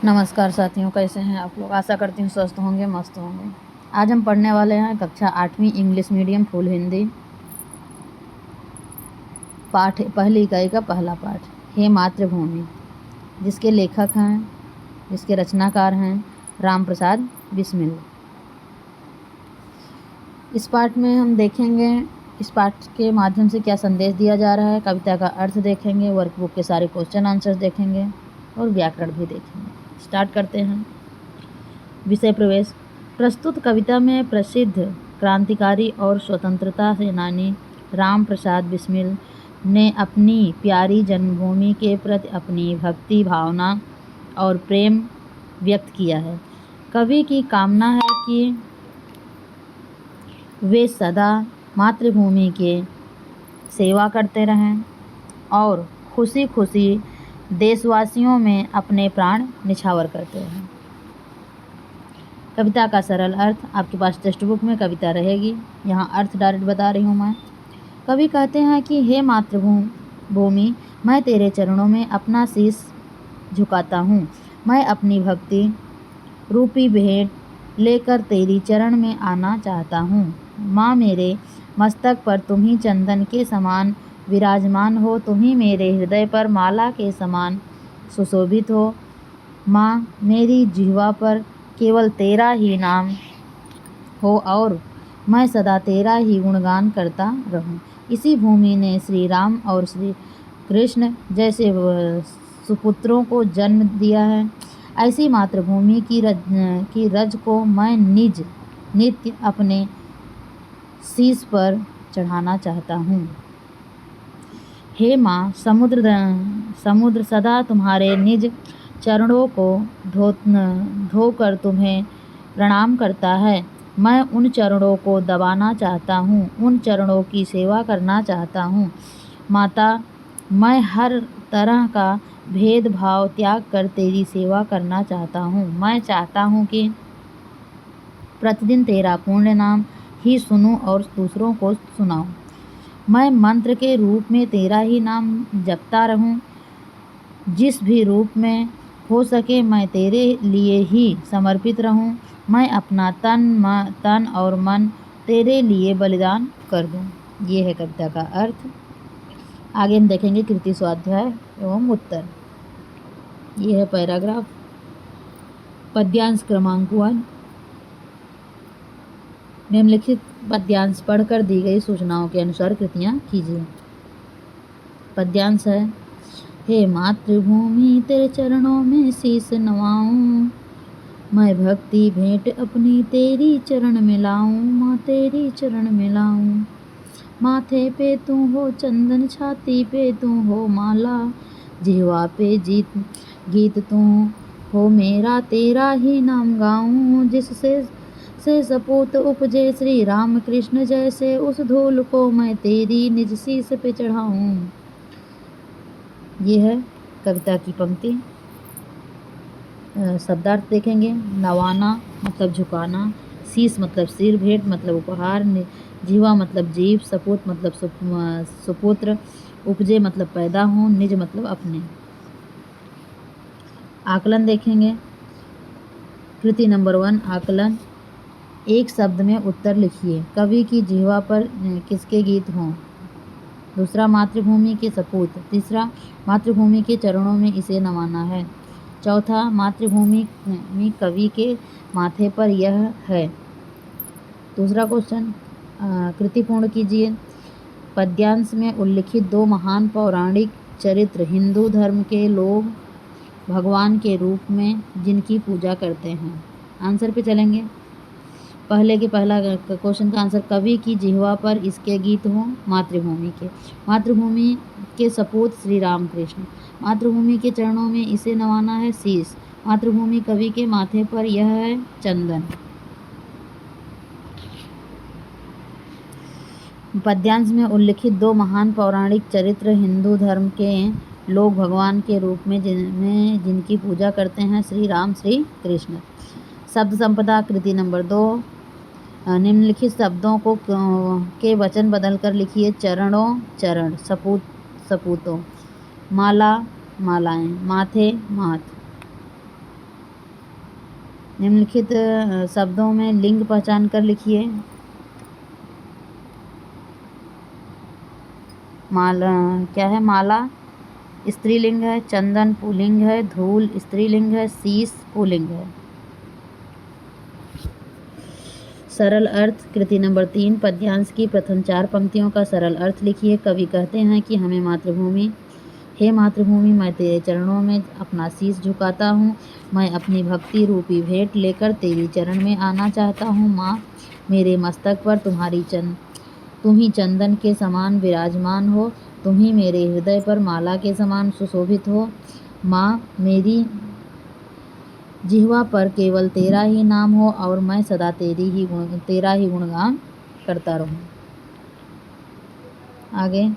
नमस्कार साथियों, कैसे हैं आप लोग। आशा करती हूँ स्वस्थ होंगे, मस्त होंगे। आज हम पढ़ने वाले हैं कक्षा 8वीं इंग्लिश मीडियम फुल हिंदी पाठ पहली इकाई का पहला पाठ, हे मातृभूमि, जिसके लेखक हैं, जिसके रचनाकार हैं राम प्रसाद बिस्मिल। इस पाठ में हम देखेंगे इस पाठ के माध्यम से क्या संदेश दिया जा रहा है, कविता का अर्थ देखेंगे, वर्कबुक के सारे क्वेश्चन आंसर्स देखेंगे और व्याकरण भी देखेंगे। स्टार्ट करते हैं। विषय प्रवेश। प्रस्तुत कविता में प्रसिद्ध क्रांतिकारी और स्वतंत्रता सेनानी राम प्रसाद बिस्मिल ने अपनी प्यारी जन्मभूमि के प्रति अपनी भक्ति भावना और प्रेम व्यक्त किया है। कवि की कामना है कि वे सदा मातृभूमि के सेवा करते रहें और खुशी खुशी देशवासियों में अपने प्राण निछावर करते रहें। कविता का सरल अर्थ आपके पास टेक्स्ट बुक में कविता रहेगी, यहाँ अर्थ डायरेक्ट बता रही हूँ मैं। कवि कहते हैं कि हे मातृभूमि, मैं तेरे चरणों में अपना शीश झुकाता हूँ। मैं अपनी भक्ति रूपी भेंट लेकर तेरी चरण में आना चाहता हूँ। माँ, मेरे मस्तक पर तुम ही चंदन के समान विराजमान हो, तुम ही मेरे हृदय पर माला के समान सुशोभित हो। माँ, मेरी जिह्वा पर केवल तेरा ही नाम हो और मैं सदा तेरा ही गुणगान करता रहूं। इसी भूमि ने श्री राम और श्री कृष्ण जैसे सुपुत्रों को जन्म दिया है। ऐसी मातृभूमि की रज को मैं नित्य अपने शीश पर चढ़ाना चाहता हूँ। हे माँ, समुद्र सदा तुम्हारे निज चरणों को धोकर तुम्हें प्रणाम करता है। मैं उन चरणों को दबाना चाहता हूँ, उन चरणों की सेवा करना चाहता हूँ। माता, मैं हर तरह का भेदभाव त्याग कर तेरी सेवा करना चाहता हूँ। मैं चाहता हूँ कि प्रतिदिन तेरा पूर्ण नाम ही सुनूं और दूसरों को सुनाऊं। मैं मंत्र के रूप में तेरा ही नाम जपता रहूं। जिस भी रूप में हो सके मैं तेरे लिए ही समर्पित रहूं। मैं अपना तन और मन तेरे लिए बलिदान कर दूं। ये है कविता का अर्थ। आगे हम देखेंगे कृति स्वाध्याय एवं उत्तर। ये है पैराग्राफ। पद्यांश क्रमांक 1। निम्नलिखित पद्यांश पढ़कर दी गई सूचनाओं के अनुसार कृतियाँ कीजिए। पद्यांश है, हे मातृभूमि, तेरे चरणों में शीश नवाऊं। मैं भक्ति भेंट अपनी तेरी चरण में लाऊं। माँ, तेरी चरण में लाऊं। माथे पे तू हो चंदन, छाती पे तू हो माला, जिह्वा पे गीत तू हो मेरा, तेरा ही नाम गाऊं। जिससे सपूत उपजे श्री राम कृष्ण जैसे, उस धूल को मैं तेरी निज शीश पे चढ़ाऊं। ये है कविता की पंक्ति। शब्दार्थ देखेंगे। नवाना मतलब झुकाना, शीश मतलब सिर, भेंट मतलब उपहार, जीवा मतलब जीव, सपूत मतलब सुपुत्र, उपजे मतलब पैदा हो, निज मतलब अपने। आकलन देखेंगे। कृति नंबर 1 आकलन। एक शब्द में उत्तर लिखिए। कवि की जिह्वा पर किसके गीत हों। दूसरा, मातृभूमि के सपूत। तीसरा, मातृभूमि के चरणों में इसे नवाना है। चौथा, मातृभूमि कवि के माथे पर यह है। दूसरा क्वेश्चन, कृति पूर्ण कीजिए। पद्यांश में उल्लिखित 2 महान पौराणिक चरित्र हिंदू धर्म के लोग भगवान के रूप में जिनकी पूजा करते हैं। आंसर पे चलेंगे। पहला क्वेश्चन का आंसर, कवि की जिह्वा पर इसके गीत हों। मातृभूमि के सपूत श्री राम कृष्ण। मातृभूमि के चरणों में इसे नवाना है शीश। मातृभूमि कवि के माथे पर यह है चंदन। पद्यांश में उल्लिखित 2 महान पौराणिक चरित्र हिंदू धर्म के लोग भगवान के रूप में जिनकी पूजा करते हैं, श्री राम श्री कृष्ण। शब्द संपदा कृति नंबर 2। निम्नलिखित शब्दों के वचन बदलकर लिखिए। चरणों चरण, सपूतों, माला मालाएं, माथे माथ। निम्नलिखित शब्दों में लिंग पहचान कर लिखिए। माला क्या है? माला स्त्रीलिंग है, चंदन पुल्लिंग है, धूल स्त्रीलिंग है, शीश पुल्लिंग है। सरल अर्थ कृति नंबर 3 पद्यांश की प्रथम 4 पंक्तियों का सरल अर्थ लिखिए। कवि कहते हैं कि हमें मातृभूमि, हे मातृभूमि, मैं तेरे चरणों में अपना शीश झुकाता हूँ। मैं अपनी भक्ति रूपी भेंट लेकर तेरी चरण में आना चाहता हूँ। माँ, मेरे मस्तक पर तुम ही चंदन के समान विराजमान हो, तुम ही मेरे हृदय पर माला के समान सुशोभित हो। माँ, मेरी जिह्वा पर केवल तेरा ही नाम हो और मैं सदा तेरा ही गुणगान करता रहूं। आगे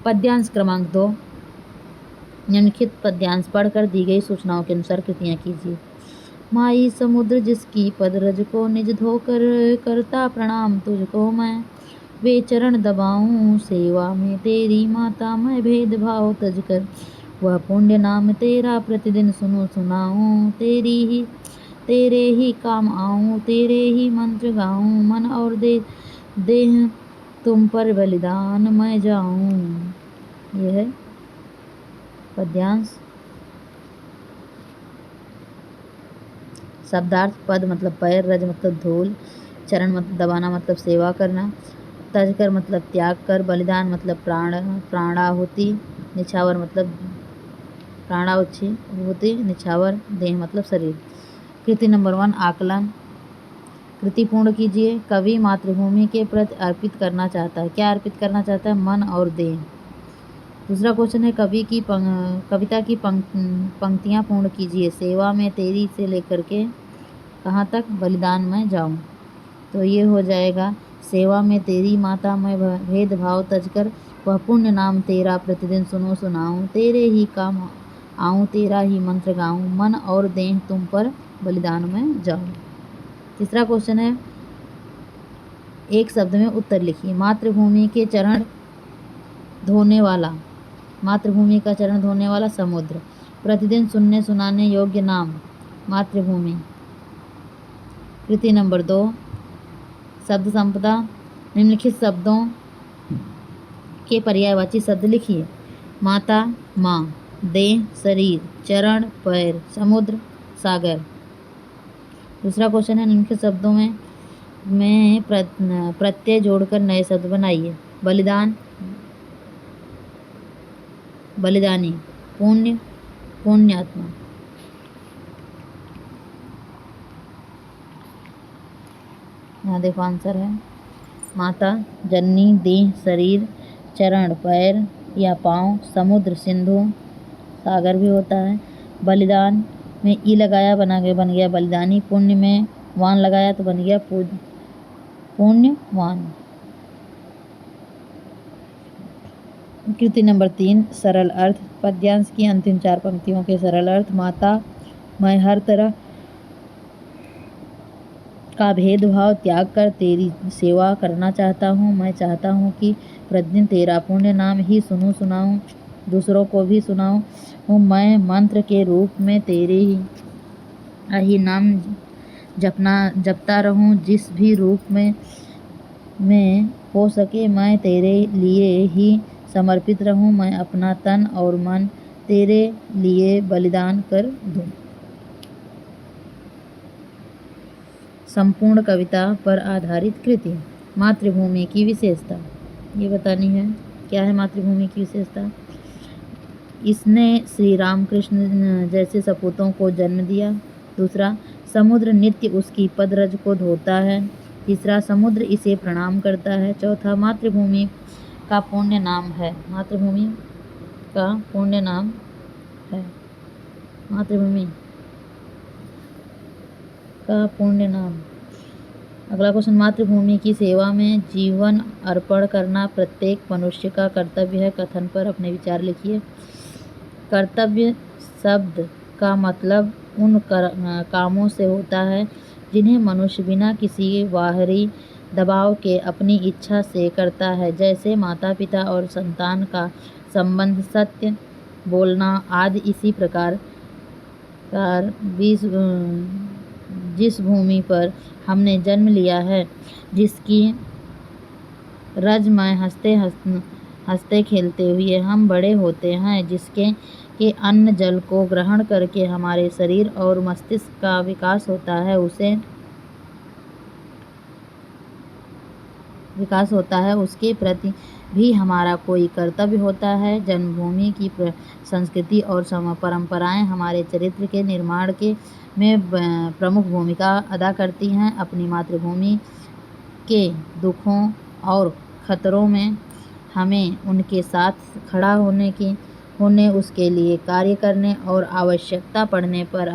पद्यांश क्रमांक 2 निम्नलिखित पद्यांश पढ़कर दी गई सूचनाओं के अनुसार कृतियां कीजिए। माई समुद्र जिसकी पदरज को निज धोकर, करता प्रणाम तुझको मैं, वे चरण दबाऊं सेवा में तेरी माता, मैं भेदभाव तज कर वह पुण्य नाम तेरा प्रतिदिन सुनाऊं, तेरे ही काम आऊं, तेरे ही मंत्र गाऊं, मन और देह तुम पर बलिदान मैं जाऊं। यह है पद्यांश। शब्दार्थ पद मतलब पैर, रज मतलब धूल, चरण मतलब दबाना मतलब सेवा करना, तज कर मतलब त्याग कर, बलिदान मतलब प्राणाहुति, निछावर मतलब प्राणाहुति, निछावर, देह मतलब शरीर। कृति नंबर 1 आकलन। कृति पूर्ण कीजिए। कवि मातृभूमि के प्रति अर्पित करना चाहता है। क्या अर्पित करना चाहता है? मन और देह। दूसरा क्वेश्चन है कविता की पंक्तियां पूर्ण कीजिए। सेवा में तेरी से लेकर के कहाँ तक? बलिदान में जाऊं। तो ये हो जाएगा सेवा में तेरी माता, मैं भेदभाव तज कर वह पुण्य नाम तेरा प्रतिदिन सुनाऊं, तेरे ही काम आऊं, तेरा ही मंत्र गाऊं, मन और देह तुम पर बलिदान में जाऊं। तीसरा क्वेश्चन है एक शब्द में उत्तर लिखिए। मातृभूमि के चरण धोने वाला, मातृभूमि का चरण धोने वाला समुद्र। प्रतिदिन सुनने सुनाने योग्य नाम मातृभूमि। कृति नंबर 2 शब्द संपदा। निम्नलिखित शब्दों के पर्यायवाची शब्द लिखिए। माता माँ, देह शरीर, चरण पैर, समुद्र सागर। दूसरा क्वेश्चन है निम्नलिखित शब्दों में प्रत्यय जोड़कर नए शब्द बनाइए। बलिदान बलिदानी, पुण्य पुण्यात्मा। यहाँ देखो आंसर है माता जननी, देह शरीर, चरण पैर या पाँव, समुद्र सिंधु सागर भी होता है। बलिदान में ई लगाया बन गया बलिदानी। पुण्य में वान लगाया तो बन गया पुण्यवान। कृति नंबर 3 सरल अर्थ। पद्यांश की अंतिम 4 पंक्तियों के सरल अर्थ। माता, मैं हर तरह का भेदभाव त्याग कर तेरी सेवा करना चाहता हूँ। मैं चाहता हूँ कि प्रतिदिन तेरा पुण्य नाम ही सुनाऊँ, दूसरों को भी सुनाऊँ। मैं मंत्र के रूप में तेरे ही नाम जपता रहूँ। जिस भी रूप में हो सके मैं तेरे लिए ही समर्पित रहूँ। मैं अपना तन और मन तेरे लिए बलिदान कर दूँ। संपूर्ण कविता पर आधारित कृति। मातृभूमि की विशेषता ये बतानी है। क्या है मातृभूमि की विशेषता? इसने श्री रामकृष्ण जैसे सपूतों को जन्म दिया। दूसरा, समुद्र नित्य उसकी पदरज को धोता है। तीसरा, समुद्र इसे प्रणाम करता है। चौथा, मातृभूमि का पुण्य नाम है। मातृभूमि का पुण्य नाम है। मातृभूमि का पुण्य नाम। अगला क्वेश्चन, मातृभूमि की सेवा में जीवन अर्पण करना प्रत्येक मनुष्य का कर्तव्य है। कथन पर अपने विचार लिखिए। कर्तव्य शब्द का मतलब उन कामों से होता है जिन्हें मनुष्य बिना किसी बाहरी दबाव के अपनी इच्छा से करता है, जैसे माता पिता और संतान का संबंध, सत्य बोलना आदि। इसी प्रकार कार जिस भूमि पर हमने जन्म लिया है, जिसकी रज में हंसते खेलते हुए हम बड़े होते हैं, जिसके के अन्न जल को ग्रहण करके हमारे शरीर और मस्तिष्क का विकास होता है, उसके प्रति भी हमारा कोई कर्तव्य होता है। जन्मभूमि की संस्कृति और परंपराएं हमारे चरित्र के निर्माण में प्रमुख भूमिका अदा करती हैं। अपनी मातृभूमि के दुखों और खतरों में हमें उनके साथ खड़ा होने उसके लिए कार्य करने और आवश्यकता पड़ने पर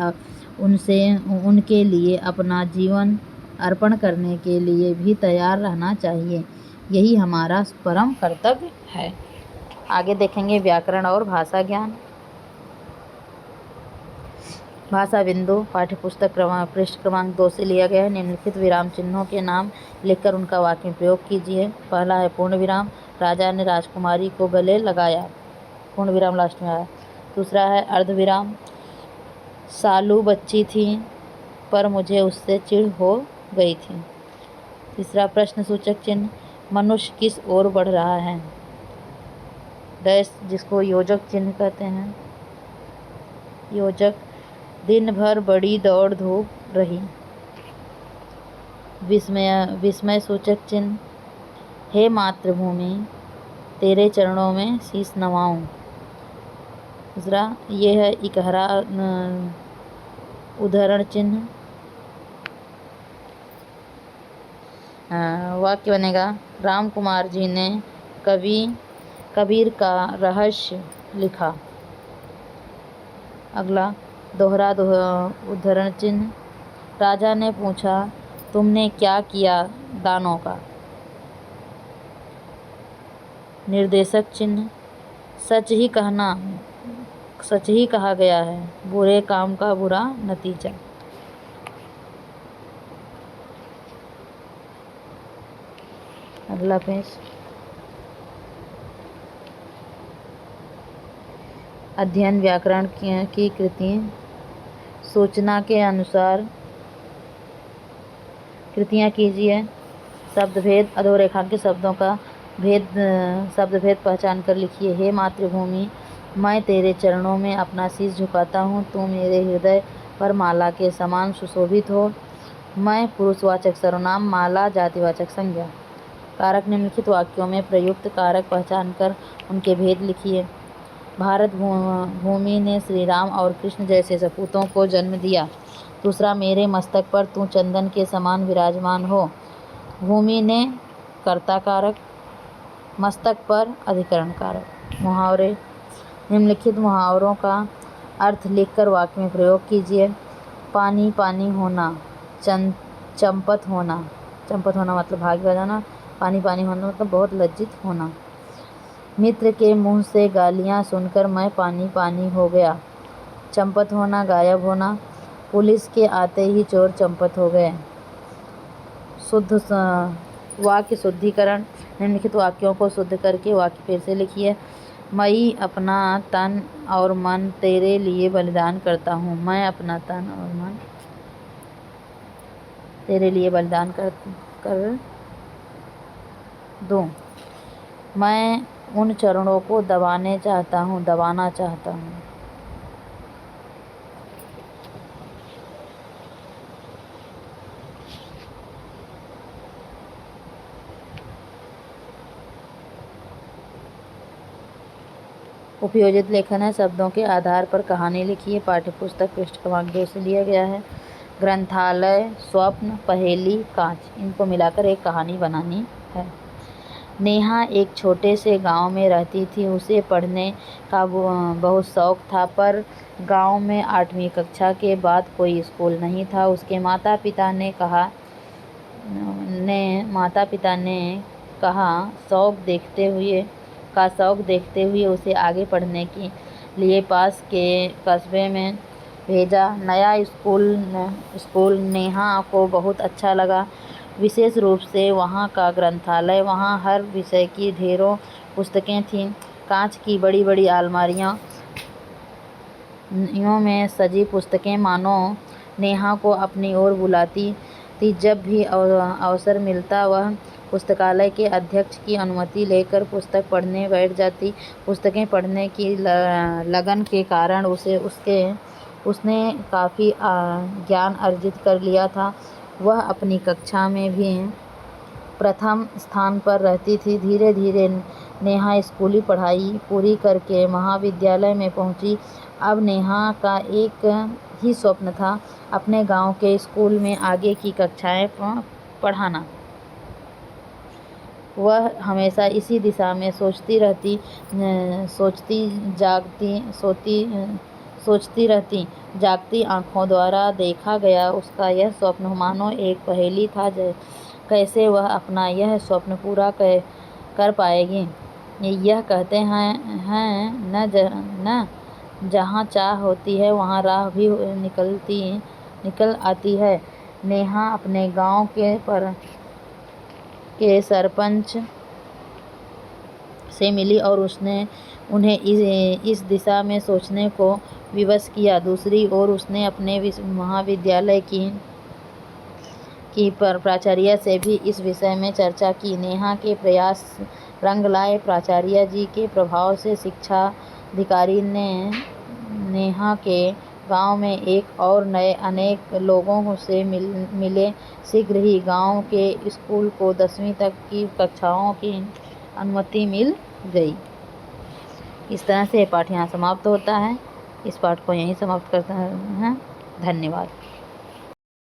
उनके लिए अपना जीवन अर्पण करने के लिए भी तैयार रहना चाहिए। यही हमारा परम कर्तव्य है। आगे देखेंगे व्याकरण और भाषा ज्ञान। भाषा बिंदु पाठ्यपुस्तक पृष्ठ क्रमांक 2 से लिया गया है। निम्नलिखित विराम चिन्हों के नाम लिखकर उनका वाक्य में प्रयोग कीजिए। पहला है पूर्ण विराम, राजा ने राजकुमारी को गले लगाया, पूर्ण विराम लास्ट में आया। दूसरा है अर्ध विराम, सालू बच्ची थी पर मुझे उससे चिढ़ हो गई थी। तीसरा प्रश्न सूचक चिन्ह, मनुष्य किस ओर बढ़ रहा है, डैश जिसको योजक चिन्ह कहते हैं। योजक, दिन भर बड़ी दौड़ धूप रही। विस्मय सूचक चिन्ह, हे मातृभूमि तेरे चरणों में शीश नवाऊं। दूसरा ये है इकहरा उदाहरण चिन्ह। वाक्य बनेगा, राम कुमार जी ने कबीर का रहस्य लिखा। अगला दोहरा उदाहरण चिन्ह, राजा ने पूछा तुमने क्या किया दानों का। निर्देशक चिन्ह, सच ही कहा गया है, बुरे काम का बुरा नतीजा। अगला पेज, अध्ययन व्याकरण की कृतियाँ, सूचना के अनुसार कृतियाँ कीजिए। शब्द भेद, अधोरेखांकित शब्दों का शब्द भेद पहचान कर लिखिए। हे मातृभूमि, मैं तेरे चरणों में अपना शीश झुकाता हूँ, तू मेरे हृदय पर माला के समान सुशोभित हो। मैं पुरुषवाचक सर्वनाम, माला जातिवाचक संज्ञा। कारक, निम्नलिखित वाक्यों में प्रयुक्त कारक पहचान कर उनके भेद लिखिए। भारत भूमि ने श्री राम और कृष्ण जैसे सपूतों को जन्म दिया। दूसरा, मेरे मस्तक पर तू चंदन के समान विराजमान हो। भूमि ने कर्ता कारक, मस्तक पर अधिकरण कारक। मुहावरे, निम्नलिखित मुहावरों का अर्थ लिखकर वाक्य में प्रयोग कीजिए। पानी पानी होना, चंपत होना मतलब भाग बजाना, पानी पानी होना मतलब बहुत लज्जित होना। मित्र के मुंह से गालियां सुनकर मैं पानी पानी हो गया। चंपत होना, गायब होना। पुलिस के आते ही चोर चंपत हो गए। शुद्ध वाक्य शुद्धिकरण, निम्नलिखित वाक्यों को शुद्ध करके वाक्य फिर से लिखिए। मैं अपना तन और मन तेरे लिए बलिदान करता हूँ। मैं अपना तन और मन तेरे लिए बलिदान कर दूँ। मैं उन चरणों को दबाना चाहता हूँ। उपयोजित लेखन है, शब्दों के आधार पर कहानी लिखिए। पाठ्यपुस्तक पृष्ठ क्रमांक 2 से लिया गया है। ग्रंथालय, स्वप्न, पहेली, कांच, इनको मिलाकर एक कहानी बनानी है। नेहा एक छोटे से गांव में रहती थी। उसे पढ़ने का बहुत शौक था, पर गांव में 8वीं कक्षा के बाद कोई स्कूल नहीं था। उसके माता पिता ने शौक देखते हुए उसे आगे पढ़ने के लिए पास के कस्बे में भेजा। नया स्कूल नेहा को बहुत अच्छा लगा, विशेष रूप से वहाँ का ग्रंथालय। वहाँ हर विषय की ढेरों पुस्तकें थीं। कांच की बड़ी बड़ी अलमारियाँ में सजी पुस्तकें मानो नेहा को अपनी ओर बुलाती थी। जब भी अवसर मिलता वह पुस्तकालय के अध्यक्ष की अनुमति लेकर पुस्तक पढ़ने बैठ जाती। पुस्तकें पढ़ने की लगन के कारण उसने काफ़ी ज्ञान अर्जित कर लिया था। वह अपनी कक्षा में भी प्रथम स्थान पर रहती थी। धीरे धीरे नेहा स्कूली पढ़ाई पूरी करके महाविद्यालय में पहुंची। अब नेहा का एक ही स्वप्न था, अपने गांव के स्कूल में आगे की कक्षाएं पढ़ाना। वह हमेशा इसी दिशा में सोचती रहती। जागती आँखों द्वारा देखा गया उसका यह स्वप्न मानो एक पहेली था। कैसे वह अपना यह स्वप्न पूरा कर पाएगी। यह कहते हैं न जहाँ चाह होती है वहाँ राह भी निकल आती है। नेहा अपने गांव के सरपंच से मिली और उसने उन्हें इस दिशा में सोचने को विवश किया। दूसरी ओर उसने अपने महाविद्यालय की प्राचार्य से भी इस विषय में चर्चा की। नेहा के प्रयास रंग लाए। प्राचार्य जी के प्रभाव से शिक्षाधिकारी ने नेहा के गांव में एक और नए अनेक लोगों से मिले। शीघ्र ही गांव के स्कूल को 10वीं तक की कक्षाओं की अनुमति मिल गई। इस तरह से पाठ यहाँ समाप्त होता है। इस पाठ को यहीं समाप्त करते हैं। धन्यवाद।